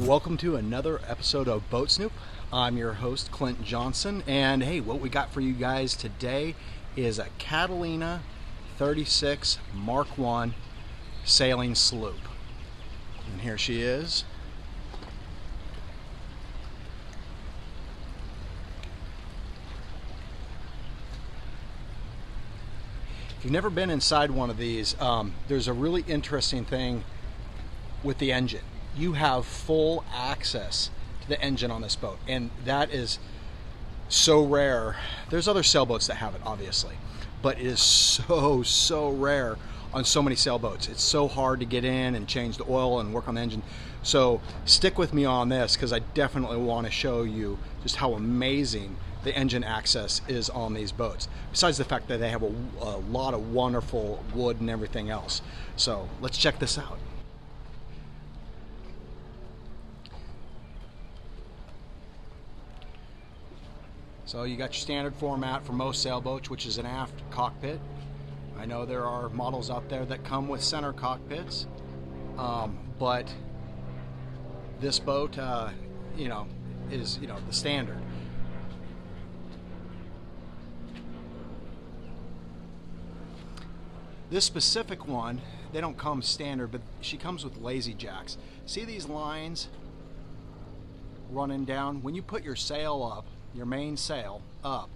Welcome to another episode of Boat Snoop. I'm your host, Clint Johnson, and hey, what we got for you guys today is a Catalina 36 Mark I sailing sloop. And here she is. If you've never been inside one of these, there's a really interesting thing with the engine. You have full access to the engine on this boat, and that is so rare. There's other sailboats that have it, obviously, but it is so rare on so many sailboats. It's so hard to get in and change the oil and work on the engine. So stick with me on this, because I definitely want to show you just how amazing the engine access is on these boats, besides the fact that they have a lot of wonderful wood and everything else. So let's check this out. So you got your standard format for most sailboats, which is an aft cockpit. I know there are models out there that come with center cockpits, but this boat, is the standard. This specific one, they don't come standard, but she comes with lazy jacks. See these lines running down? When you put your sail up, your main sail up,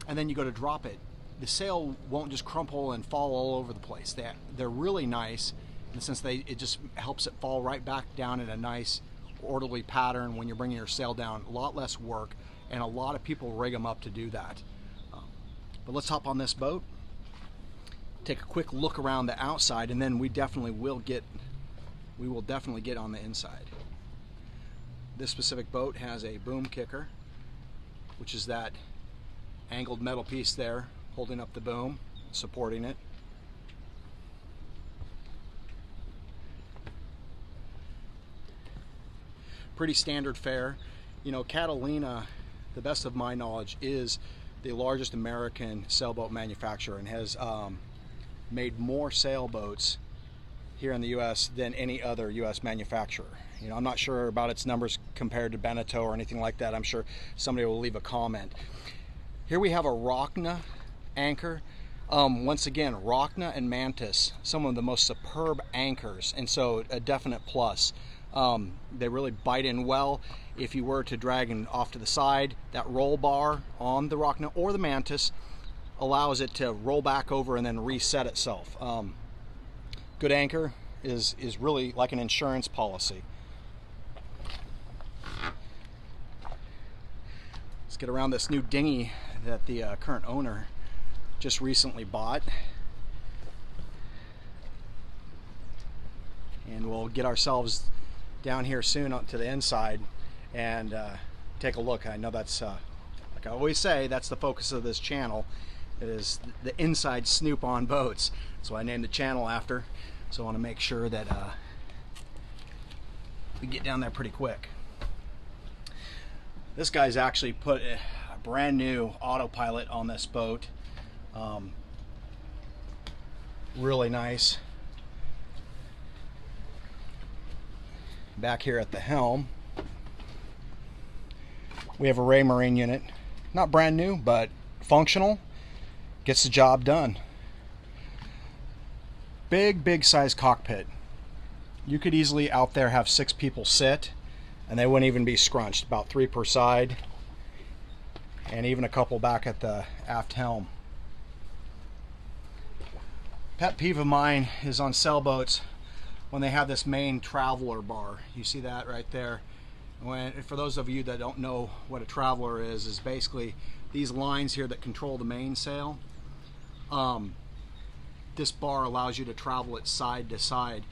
and then you go to drop it, the sail won't just crumple and fall all over the place. They're really nice in the sense it just helps it fall right back down in a nice orderly pattern when you're bringing your sail down. A lot less work, and a lot of people rig them up to do that. But let's hop on this boat, take a quick look around the outside, and then we will definitely get on the inside. This specific boat has a boom kicker, which is that angled metal piece there holding up the boom, supporting it. Pretty standard fare. You know, Catalina, the best of my knowledge, is the largest American sailboat manufacturer and has made more sailboats here in the U.S. than any other U.S. manufacturer. You know, I'm not sure about its numbers compared to Beneteau or anything like that. I'm sure somebody will leave a comment. Here we have a Rockna anchor. Once again, Rockna and Mantis, some of the most superb anchors, and so a definite plus. They really bite in well. If you were to drag it off to the side, that roll bar on the Rockna or the Mantis allows it to roll back over and then reset itself. Good anchor is really like an insurance policy. Let's get around this new dinghy that the current owner just recently bought, and we'll get ourselves down here soon to the inside and take a look. I know that's like I always say, that's the focus of this channel. It is the inside snoop on boats. So I named the channel after. So I want to make sure that we get down there pretty quick. This guy's actually put a brand new autopilot on this boat. Really nice. Back here at the helm, we have a Raymarine unit. Not brand new, but functional. Gets the job done. Big size cockpit. You could easily out there have 6 people sit and they wouldn't even be scrunched. About 3 per side, and even a couple back at the aft helm. Pet peeve of mine is on sailboats when they have this main traveler bar. You see that right there? For those of you that don't know what a traveler is basically these lines here that control the mainsail. This bar allows you to travel it side to side,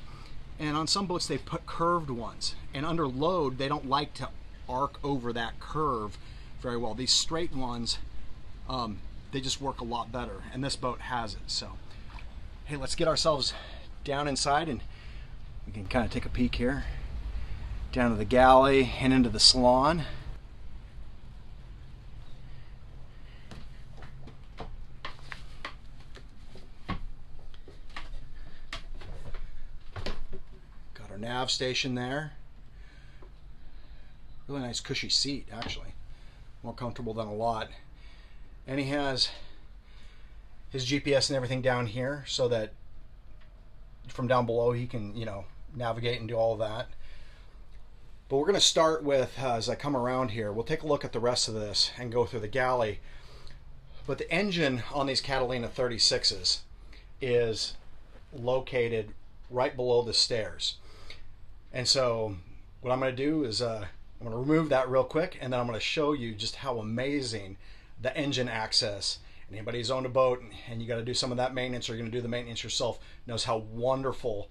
and on some boats they put curved ones, and under load they don't like to arc over that curve very well. These straight ones, they just work a lot better, and this boat has it. So hey, let's get ourselves down inside and we can kind of take a peek here down to the galley and into the salon. Got our nav station there. really nice cushy seat, actually. More comfortable than a lot. And he has his GPS and everything down here so that from down below he can, you know, navigate and do all of that. But we're going to start with, as I come around here, we'll take a look at the rest of this and go through the galley. But the engine on these Catalina 36s is located right below the stairs. And so what I'm going to do is I'm going to remove that real quick, and then I'm going to show you just how amazing the engine access. Anybody who's owned a boat and you got to do some of that maintenance, or you're going to do the maintenance yourself, knows how wonderful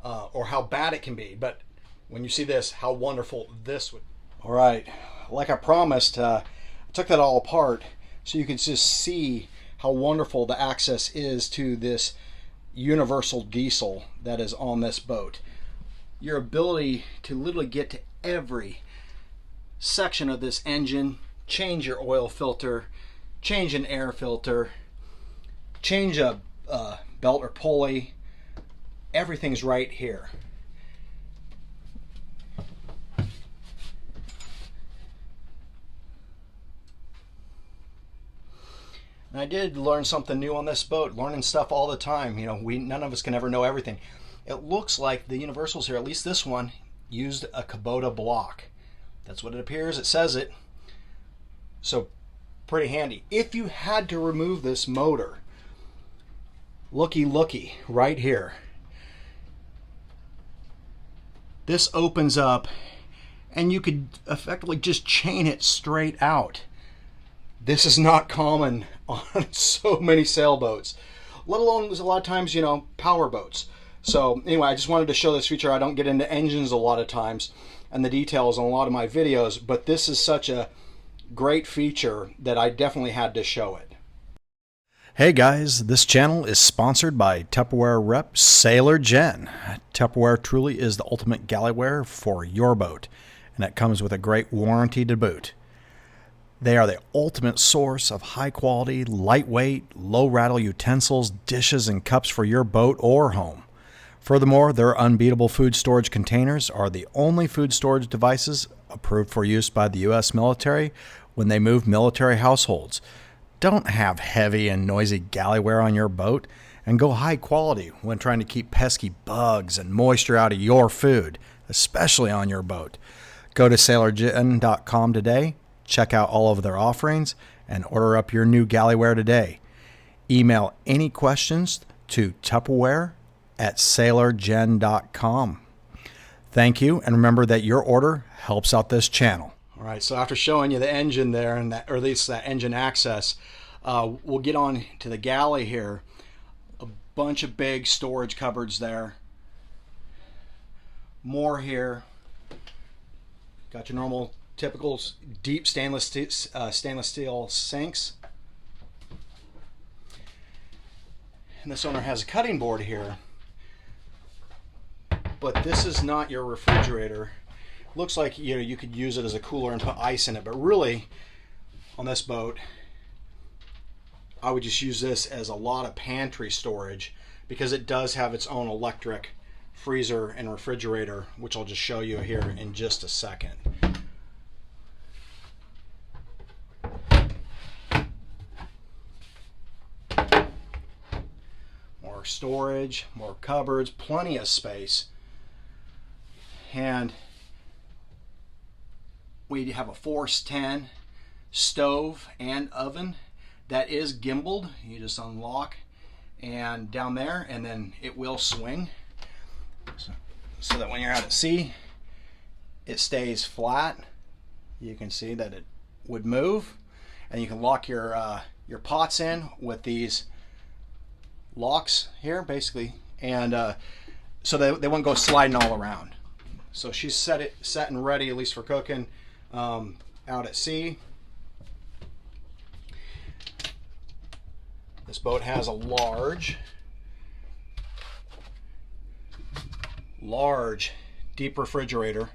or how bad it can be. But when you see this, how wonderful this would. All right, like I promised, I took that all apart so you can just see how wonderful the access is to this universal diesel that is on this boat. Your ability to literally get to every section of this engine, change your oil filter, change an air filter, change a belt or pulley, everything's right here. And I did learn something new on this boat, learning stuff all the time. You know, none of us can ever know everything. It looks like the universals here, at least this one, used a Kubota block. That's what it appears. It says it. So pretty handy. If you had to remove this motor, looky right here. This opens up and you could effectively just chain it straight out. This is not common on so many sailboats, let alone a lot of times, you know, power boats. So anyway, I just wanted to show this feature. I don't get into engines a lot of times and the details on a lot of my videos, but this is such a great feature that I definitely had to show it. Hey guys, this channel is sponsored by Tupperware rep Sailor Jen. Tupperware truly is the ultimate galleyware for your boat, and it comes with a great warranty to boot. They are the ultimate source of high quality, lightweight, low rattle utensils, dishes, and cups for your boat or home. Furthermore, their unbeatable food storage containers are the only food storage devices approved for use by the U.S. military when they move military households. Don't have heavy and noisy galleyware on your boat, and go high quality when trying to keep pesky bugs and moisture out of your food, especially on your boat. Go to sailorjen.com today. Check out all of their offerings and order up your new galleyware today. Email any questions to tupperware@sailorjen.com. Thank you, and remember that your order helps out this channel. All right, so after showing you the engine there, and that, or at least that engine access, we'll get on to the galley here. A bunch of big storage cupboards there. More here. Got your normal typical deep stainless steel sinks. And this owner has a cutting board here. But this is not your refrigerator. Looks like, you know, you could use it as a cooler and put ice in it, but really on this boat I would just use this as a lot of pantry storage, because it does have its own electric freezer and refrigerator, which I'll just show you here in just a second. More storage, more cupboards, plenty of space. And we have a Force 10 stove and oven that is gimbaled. You just unlock and down there, and then it will swing so that when you're out at sea it stays flat. You can see that it would move, and you can lock your pots in with these locks here basically, and so they won't go sliding all around. So she's set and ready, at least for cooking out at sea. This boat has a large deep refrigerator,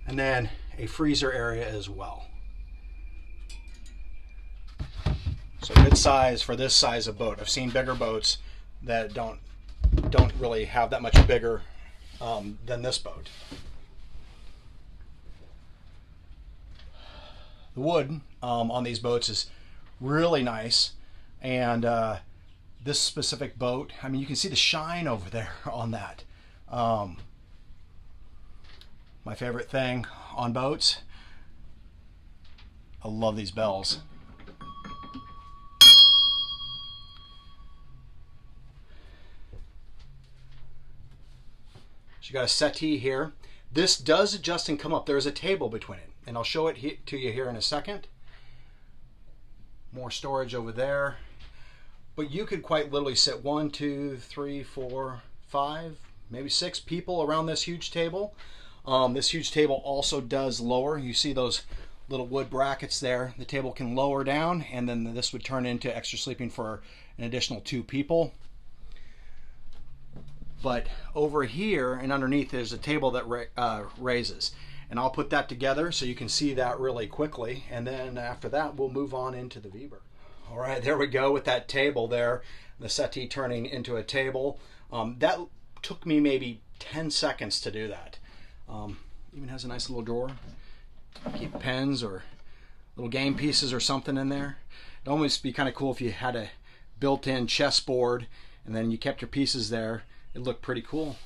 and then a freezer area as well. So good size for this size of boat. I've seen bigger boats that don't really have that much bigger than this boat. The wood on these boats is really nice, and this specific boat, I mean, you can see the shine over there on that. My favorite thing on boats, I love these bells. So you got a settee here. This does adjust and come up. There's a table between it, and I'll show it to you here in a second. More storage over there. But you could quite literally sit 1, 2, 3, 4, 5, maybe 6 people around this huge table. This huge table also does lower. You see those little wood brackets there. The table can lower down, and then this would turn into extra sleeping for an additional 2 people. But over here and underneath there's a table that raises. And I'll put that together so you can see that really quickly. And then after that, we'll move on into the V-berth. All right, there we go with that table there. The settee turning into a table. That took me maybe 10 seconds to do that. Even has a nice little drawer. Keep pens or little game pieces or something in there. It'd almost be kind of cool if you had a built-in chessboard and then you kept your pieces there. It looked pretty cool.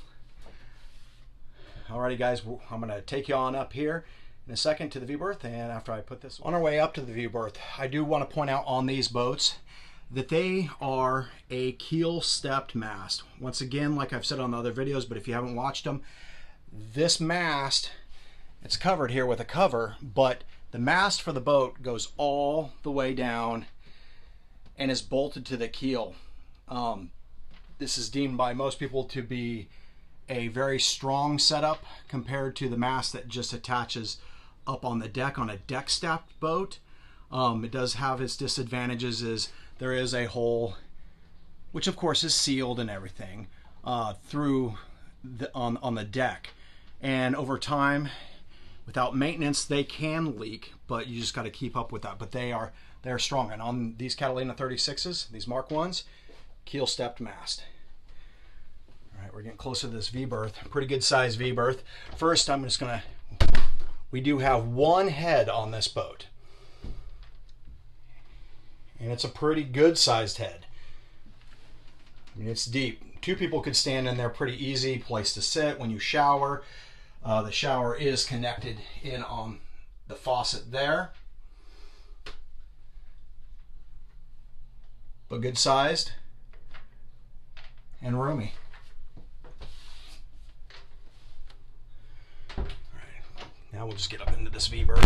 Alrighty guys, I'm going to take you on up here in a second to the V-berth, and after I put this on our way up to the V-berth, I do want to point out on these boats that they are a keel stepped mast. Once again, like I've said on the other videos, but if you haven't watched them, this mast, it's covered here with a cover, but the mast for the boat goes all the way down and is bolted to the keel. This is deemed by most people to be a very strong setup compared to the mast that just attaches up on the deck on a deck stepped boat. It does have its disadvantages, is there is a hole, which of course is sealed and everything, through on the deck, and over time without maintenance they can leak, but you just got to keep up with that. But they're strong, and on these Catalina 36s, these Mark 1s, keel stepped mast. All right, we're getting closer to this V-berth, pretty good size V-berth. First, I'm just gonna, we do have one head on this boat, and it's a pretty good sized head. I mean, it's deep. 2 people could stand in there, pretty easy place to sit when you shower. The shower is connected in on the faucet there, but good sized and roomy. All right, now we'll just get up into this V-berth.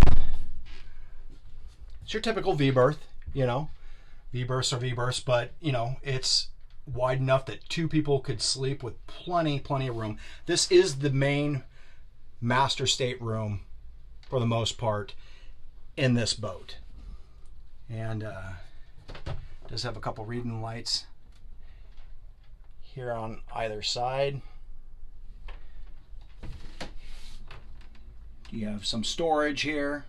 It's your typical V-berth, you know. V-berths are V-berths, but you know, it's wide enough that 2 people could sleep with plenty of room. This is the main master stateroom for the most part in this boat, and does have a couple reading lights here on either side. You have some storage here,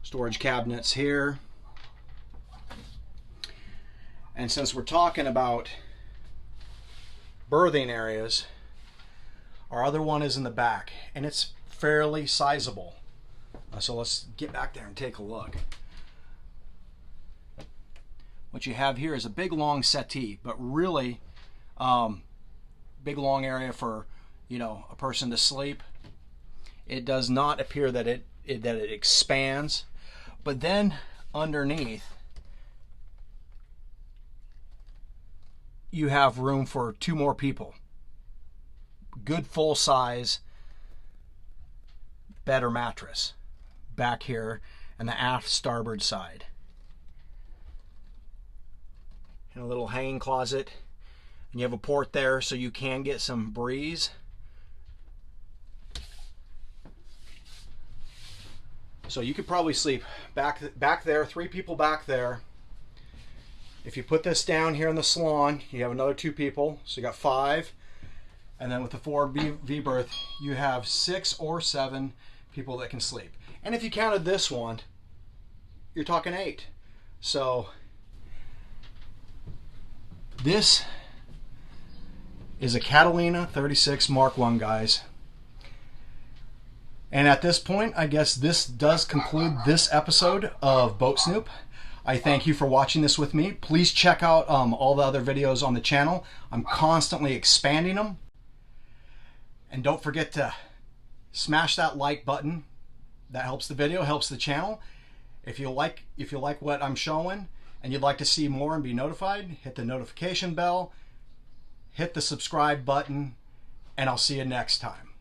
storage cabinets here. And since we're talking about berthing areas, our other one is in the back, and it's fairly sizable. So let's get back there and take a look. What you have here is a big long settee, but really big long area for, you know, a person to sleep. It does not appear that it expands, but then underneath you have room for 2 more people. Good full size, better mattress back here and the aft starboard side. And a little hanging closet, and you have a port there so you can get some breeze. So you could probably sleep back there, 3 people back there. If you put this down here in the Salon, you have another 2 people, so you got 5. And then with the forward V-berth, you have 6 or 7 people that can sleep. And if you counted this one, you're talking 8. So this is a Catalina 36 Mark 1, guys. And at this point, I guess this does conclude this episode of Boat Snoop. I thank you for watching this with me. Please check out all the other videos on the channel. I'm constantly expanding them. And don't forget to smash that like button. That helps the video, helps the channel. If you like what I'm showing and you'd like to see more and be notified, hit the notification bell, hit the subscribe button, and I'll see you next time.